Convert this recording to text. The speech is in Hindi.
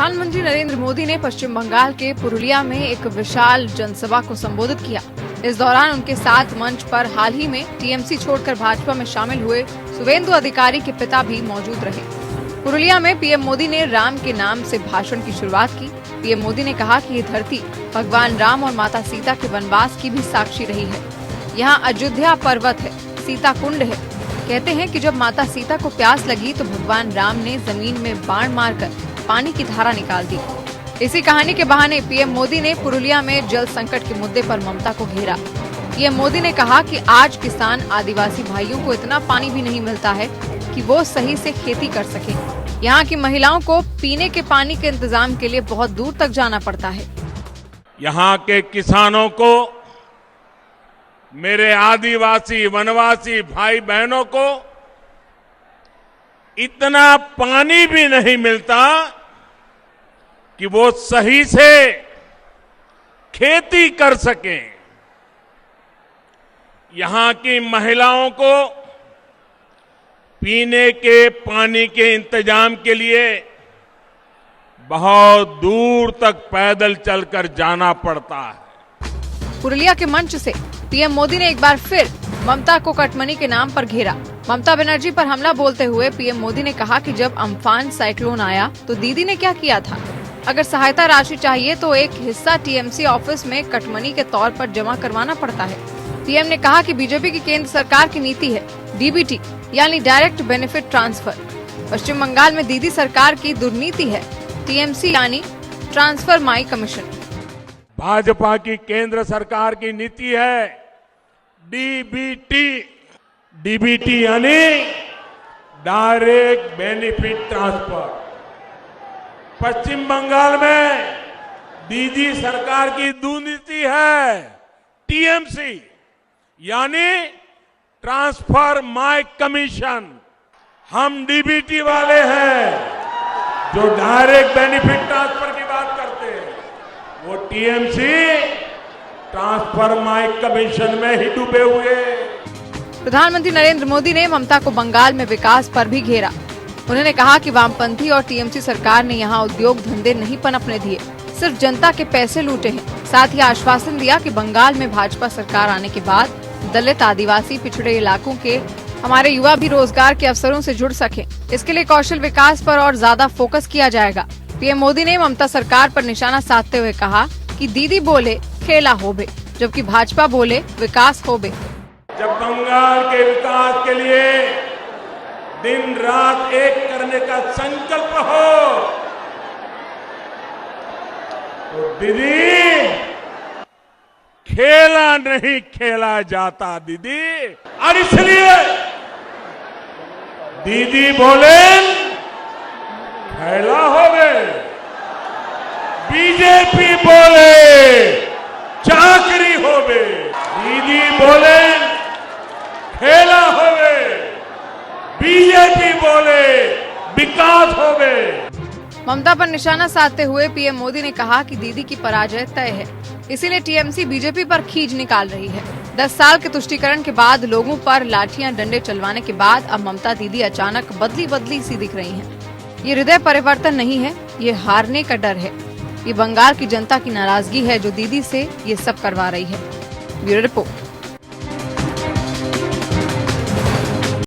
प्रधानमंत्री नरेंद्र मोदी ने पश्चिम बंगाल के पुरुलिया में एक विशाल जनसभा को संबोधित किया। इस दौरान उनके साथ मंच पर हाल ही में टीएमसी छोड़कर भाजपा में शामिल हुए शुवेंदु अधिकारी के पिता भी मौजूद रहे। पुरुलिया में पीएम मोदी ने राम के नाम से भाषण की शुरुआत की। पीएम मोदी ने कहा कि ये धरती भगवान राम और माता सीता के वनवास की भी साक्षी रही है। यहाँ अयोध्या पर्वत है, सीता कुंड है। कहते हैं कि जब माता सीता को प्यास लगी तो भगवान राम ने जमीन में बाण मारकर पानी की धारा निकाल दी। इसी कहानी के बहाने पीएम मोदी ने पुरुलिया में जल संकट के मुद्दे पर ममता को घेरा। पीएम मोदी ने कहा कि आज किसान आदिवासी भाइयों को इतना पानी भी नहीं मिलता है कि वो सही से खेती कर सके। यहाँ की महिलाओं को पीने के पानी के इंतजाम के लिए बहुत दूर तक जाना पड़ता है। यहाँ के किसानों को, मेरे आदिवासी वनवासी भाई बहनों को इतना पानी भी नहीं मिलता कि वो सही से खेती कर सकें। यहाँ की महिलाओं को पीने के पानी के इंतजाम के लिए बहुत दूर तक पैदल चलकर जाना पड़ता है। पुरुलिया के मंच से पीएम मोदी ने एक बार फिर ममता को कटमनी के नाम पर घेरा। ममता बनर्जी पर हमला बोलते हुए पीएम मोदी ने कहा कि जब अम्फान साइक्लोन आया तो दीदी ने क्या किया था। अगर सहायता राशि चाहिए तो एक हिस्सा टीएमसी ऑफिस में कटमनी के तौर पर जमा करवाना पड़ता है। पीएम ने कहा कि बीजेपी की केंद्र सरकार की नीति है डीबीटी यानी डायरेक्ट बेनिफिट ट्रांसफर। पश्चिम बंगाल में दीदी सरकार की दुर्नीति है टीएमसी यानी ट्रांसफर माई कमीशन। भाजपा की केंद्र सरकार की नीति है डीबीटी। डीबीटी यानी डायरेक्ट बेनिफिट ट्रांसफर। पश्चिम बंगाल में दीदी सरकार की दुर्नीति है टीएमसी यानी ट्रांसफर माई कमीशन। हम डीबीटी वाले हैं जो डायरेक्ट बेनिफिट ट्रांसफर की बात करते हैं, वो टीएमसी ट्रांसफर माई कमीशन में ही डूबे हुए। प्रधानमंत्री नरेंद्र मोदी ने ममता को बंगाल में विकास पर भी घेरा। उन्होंने कहा कि वामपंथी और टीएमसी सरकार ने यहाँ उद्योग धंधे नहीं पनपने दिए, सिर्फ जनता के पैसे लूटे हैं। साथ ही आश्वासन दिया कि बंगाल में भाजपा सरकार आने के बाद दलित, आदिवासी, पिछड़े इलाकों के हमारे युवा भी रोजगार के अवसरों से जुड़ सके। इसके लिए कौशल विकास पर और ज्यादा फोकस किया जाएगा। पीएम मोदी ने ममता सरकार पर निशाना साधते हुए कहा कि दीदी बोले खेला होबे, जबकि भाजपा बोले विकास होबे। जब बंगाल के विकास के लिए दिन रात एक करने का संकल्प हो तो दीदी खेला नहीं खेला जाता दीदी। और इसलिए दीदी बोले खेला होवे, बीजेपी बोले चाकरी होवे। दीदी बोले खेला होवे, बीजेपी बोले विकास होवे। ममता पर निशाना साधते हुए पीएम मोदी ने कहा कि दीदी की पराजय तय है, इसीलिए टीएमसी बीजेपी पर खींच निकाल रही है। 10 साल के तुष्टीकरण के बाद लोगों पर लाठियां डंडे चलवाने के बाद अब ममता दीदी अचानक बदली सी दिख रही हैं। ये हृदय परिवर्तन नहीं है, ये हारने का डर है। ये बंगाल की जनता की नाराजगी है जो दीदी से ये सब करवा रही है। Bureau report.